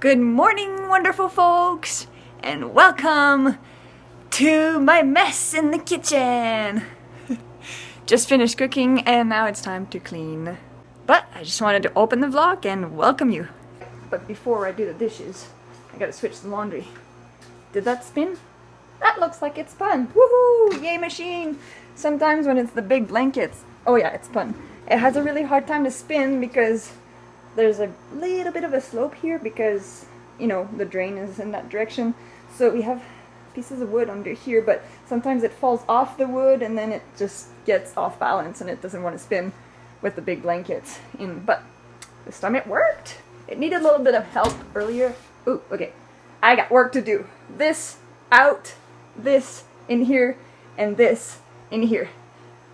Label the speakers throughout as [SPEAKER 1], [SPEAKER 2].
[SPEAKER 1] Good morning, wonderful folks, and welcome to my mess in the kitchen. Just finished cooking and now it's time to clean. But I just wanted to open the vlog and welcome you. But before I do the dishes, I gotta switch the laundry. Did that spin? That looks like it spun. Woohoo! Yay machine! Sometimes when it's the big blankets, oh yeah, it spun. It has a really hard time to spin because there's a little bit of a slope here because, you know, the drain is in that direction. So we have pieces of wood under here, but sometimes it falls off the wood and then it just gets off balance and it doesn't want to spin with the big blankets in. But this time it worked. It needed a little bit of help earlier. Ooh, okay. I got work to do. This out, this in here, and this in here.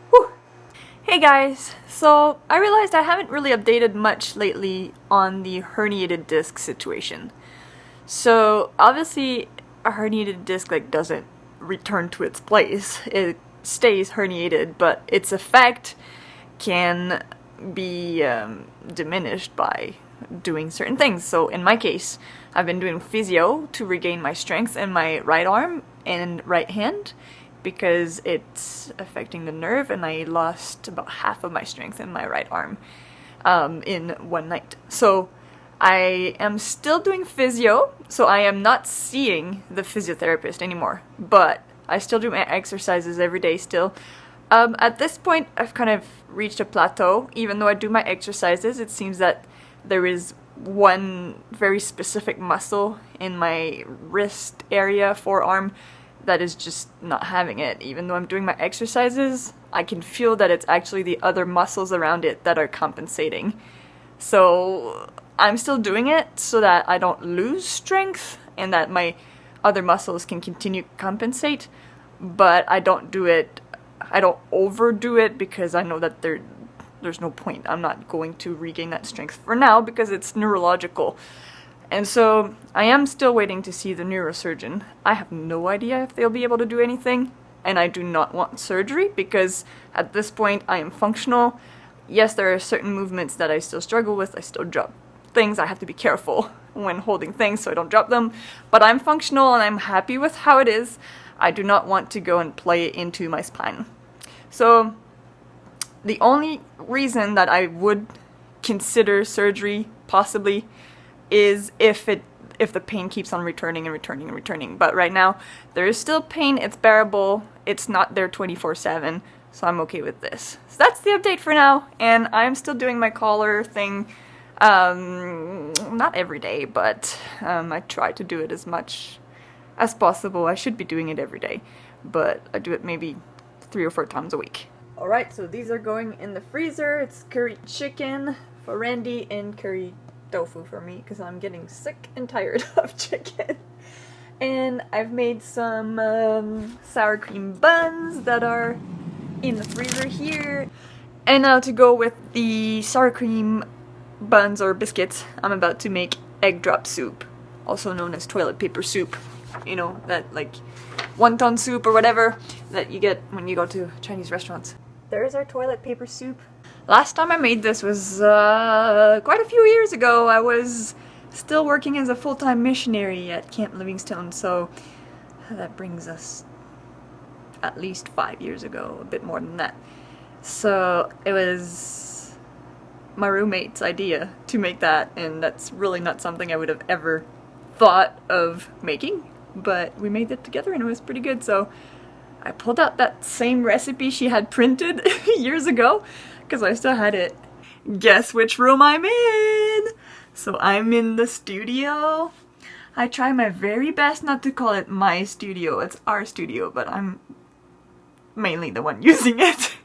[SPEAKER 1] Whew. Hey guys, so I realized I haven't really updated much lately on the herniated disc situation. So obviously a herniated disc doesn't return to its place. It stays herniated, but its effect can be diminished by doing certain things. So in my case, I've been doing physio to regain my strength in my right arm and right hand because it's affecting the nerve, and I lost about half of my strength in my right arm in one night. So I am still doing physio, so I am not seeing the physiotherapist anymore, but I still do my exercises every day still. At this point, I've kind of reached a plateau. Even though I do my exercises, it seems that there is one very specific muscle in my wrist area, forearm, that is just not having it. Even though I'm doing my exercises, I can feel that it's actually the other muscles around it that are compensating. So I'm still doing it so that I don't lose strength and that my other muscles can continue to compensate, but I don't overdo it because I know that there's no point. I'm not going to regain that strength for now because it's neurological. And so I am still waiting to see the neurosurgeon. I have no idea if they'll be able to do anything, and I do not want surgery because at this point I am functional. Yes, there are certain movements that I still struggle with. I still drop things. I have to be careful when holding things so I don't drop them. But I'm functional and I'm happy with how it is. I do not want to go and play it into my spine. So the only reason that I would consider surgery possibly is if the pain keeps on returning and returning and returning. But right now there is still pain. It's bearable. It's not there 24/7. So I'm okay with this. So that's the update for now, and I'm still doing my collar thing. Not every day, but I try to do it as much as possible. I should be doing it every day, but I do it maybe 3 or 4 times a week. Alright, so these are going in the freezer. It's curry chicken for Randy and curry tofu for me because I'm getting sick and tired of chicken. And I've made some sour cream buns that are in the freezer here. And now to go with the sour cream buns or biscuits, I'm about to make egg drop soup, also known as toilet paper soup. You know, that like wonton soup or whatever that you get when you go to Chinese restaurants. There's our toilet paper soup. Last time I made this was quite a few years ago. I was still working as a full-time missionary at Camp Livingstone, so that brings us at least 5 years ago, a bit more than that. So it was my roommate's idea to make that, and that's really not something I would have ever thought of making, but we made it together and it was pretty good. So I pulled out that same recipe she had printed years ago because I still had it. Guess which room I'm in? So I'm in the studio. I try my very best not to call it my studio, it's our studio, but I'm mainly the one using it.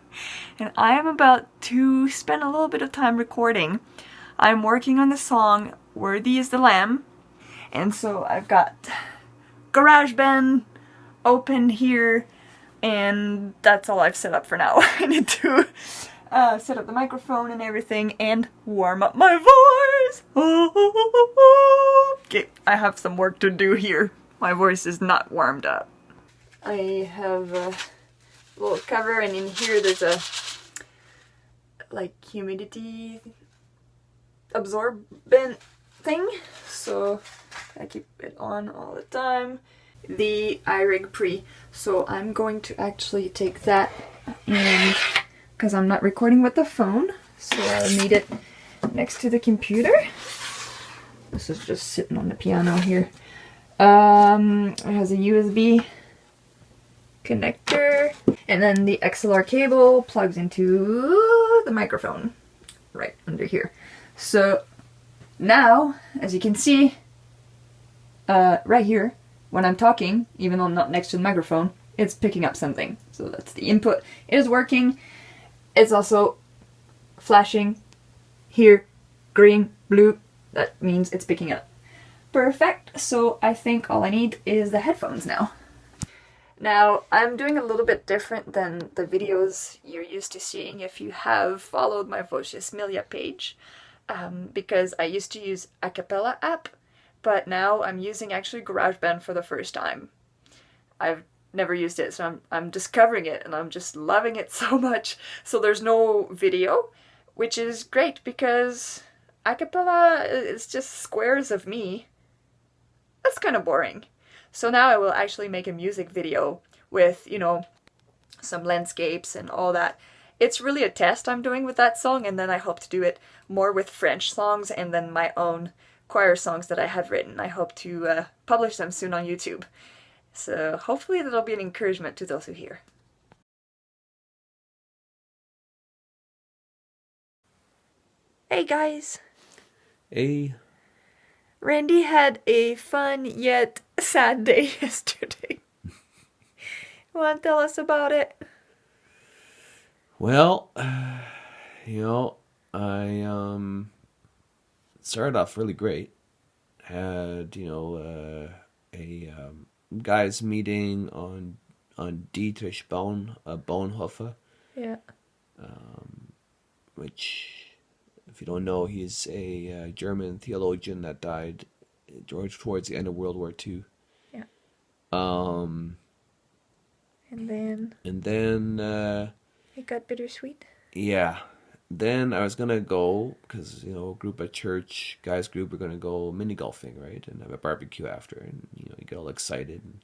[SPEAKER 1] And I am about to spend a little bit of time recording. I'm working on the song Worthy is the Lamb, and so I've got GarageBand open here, and that's all I've set up for now. I need to set up the microphone and everything and warm up my voice. Okay, I have some work to do here. My voice is not warmed up. I have a little cover, and in here there's a like humidity absorbent thing, so I keep it on all the time. The iRig Pre. So I'm going to actually take that, and because I'm not recording with the phone, so I'll need it next to the computer. This is just sitting on the piano here. It has a USB connector, and then the XLR cable plugs into the microphone right under here. So now, as you can see, right here, when I'm talking, even though I'm not next to the microphone, it's picking up something. So that's the input. It is working. It's also flashing here, green, blue. That means it's picking up. Perfect. So I think all I need is the headphones now. Now, I'm doing a little bit different than the videos you're used to seeing if you have followed my Voces Milia page, because I used to use a cappella app, but now I'm using actually GarageBand for the first time. I've never used it, so I'm discovering it, and I'm just loving it so much. So there's no video, which is great because a cappella is just squares of me. That's kind of boring. So now I will actually make a music video with, you know, some landscapes and all that. It's really a test I'm doing with that song, and then I hope to do it more with French songs and then my own choir songs that I have written. I hope to publish them soon on YouTube. So hopefully that'll be an encouragement to those who hear. Hey guys!
[SPEAKER 2] Hey.
[SPEAKER 1] Randy had a fun yet sad day yesterday. Want to tell us about it?
[SPEAKER 2] Well, you know, I started off really great. Had, you know, a guys meeting on Dietrich Bonhoeffer,
[SPEAKER 1] Yeah.
[SPEAKER 2] which, if you don't know, he's a German theologian that died towards the end of World War II.
[SPEAKER 1] Yeah.
[SPEAKER 2] And then
[SPEAKER 1] It got bittersweet.
[SPEAKER 2] yeah. Then I was gonna go because, you know, a group at church, guys group, are gonna go mini golfing, right, and have a barbecue after, and you know, you get all excited. And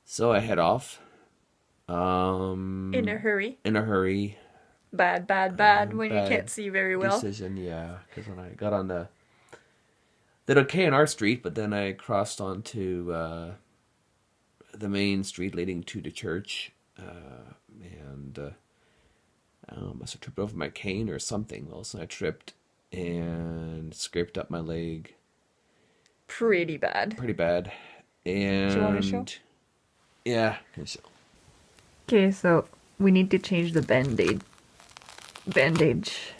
[SPEAKER 2] so I head off.
[SPEAKER 1] In a hurry.
[SPEAKER 2] In a hurry.
[SPEAKER 1] Bad when you can't see very well.
[SPEAKER 2] Decision, yeah. Because when I got on did okay in our street, but then I crossed onto the main street leading to the church, and must have tripped over my cane or something. Well, so I tripped and scraped up my leg.
[SPEAKER 1] Pretty bad.
[SPEAKER 2] And
[SPEAKER 1] do you want to show?
[SPEAKER 2] Yeah, can show.
[SPEAKER 1] Okay, so we need to change the bandage.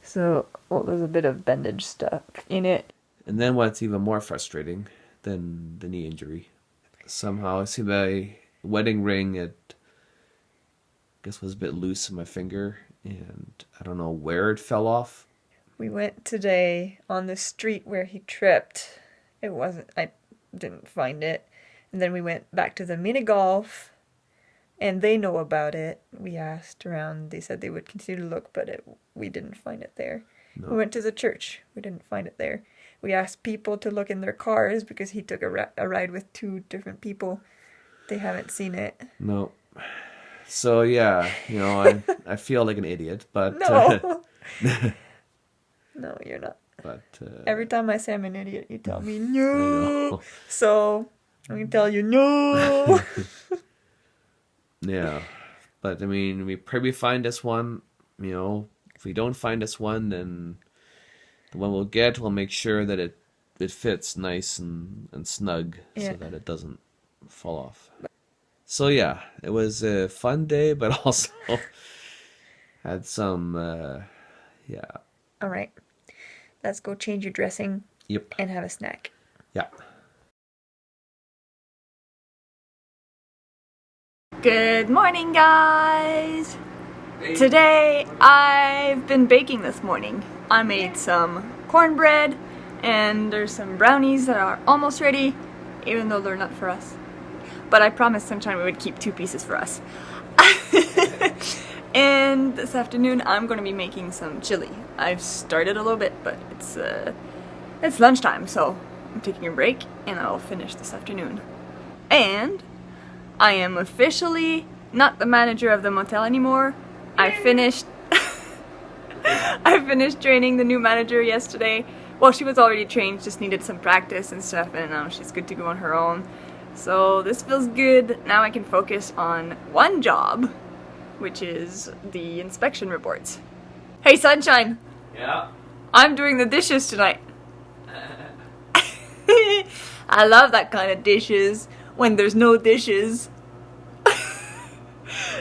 [SPEAKER 1] So, well, there's a bit of bandage stuck in it.
[SPEAKER 2] And then what's even more frustrating than the knee injury, somehow I see my wedding ring, it I guess was a bit loose in my finger, and I don't know where it fell off.
[SPEAKER 1] We went today on the street where he tripped. I didn't find it. And then we went back to the mini golf, and they know about it. We asked around, they said they would continue to look, but we didn't find it there. No. We went to the church, we didn't find it there. We asked people to look in their cars because he took a ride with 2 different people. They haven't seen it.
[SPEAKER 2] No. So yeah, you know, I feel like an idiot, but
[SPEAKER 1] no. No, you're not.
[SPEAKER 2] But
[SPEAKER 1] every time I say I'm an idiot, you tell me no. So I'm gonna tell you no.
[SPEAKER 2] Yeah, but I mean, we probably find this one. You know, if we don't find this one, then the one we'll get, we'll make sure that it fits nice and snug, so that it doesn't fall off. So yeah, it was a fun day, but also had some, yeah.
[SPEAKER 1] All right, let's go change your dressing.
[SPEAKER 2] Yep.
[SPEAKER 1] And have a snack.
[SPEAKER 2] Yeah.
[SPEAKER 1] Good morning, guys! Hey. Today, I've been baking this morning. I made some cornbread, and there's some brownies that are almost ready, even though they're not for us. But I promised Sunshine we would keep 2 pieces for us. And this afternoon I'm going to be making some chili. I've started a little bit, but it's lunchtime, so I'm taking a break and I'll finish this afternoon. And I am officially not the manager of the motel anymore. I finished I finished training the new manager yesterday. Well, she was already trained, just needed some practice and stuff, and now she's good to go on her own. So this feels good. Now I can focus on one job, which is the inspection reports. Hey, Sunshine!
[SPEAKER 2] Yeah?
[SPEAKER 1] I'm doing the dishes tonight. I love that kind of dishes when there's no dishes.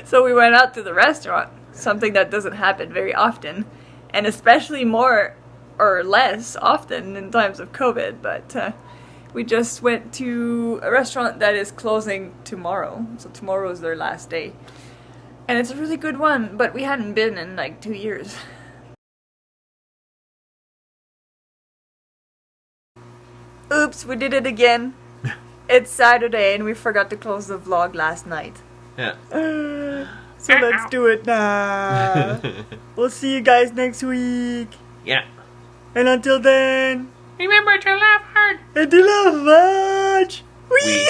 [SPEAKER 1] So we went out to the restaurant, something that doesn't happen very often, and especially more or less often in times of COVID, but we just went to a restaurant that is closing tomorrow, so tomorrow is their last day. And it's a really good one, but we hadn't been in like 2 years. Oops, we did it again. It's Saturday and we forgot to close the vlog last night.
[SPEAKER 2] Yeah.
[SPEAKER 1] So let's do it now. We'll see you guys next week.
[SPEAKER 2] Yeah.
[SPEAKER 1] And until then,
[SPEAKER 2] Remember to laugh hard.
[SPEAKER 1] and to laugh much. Wee!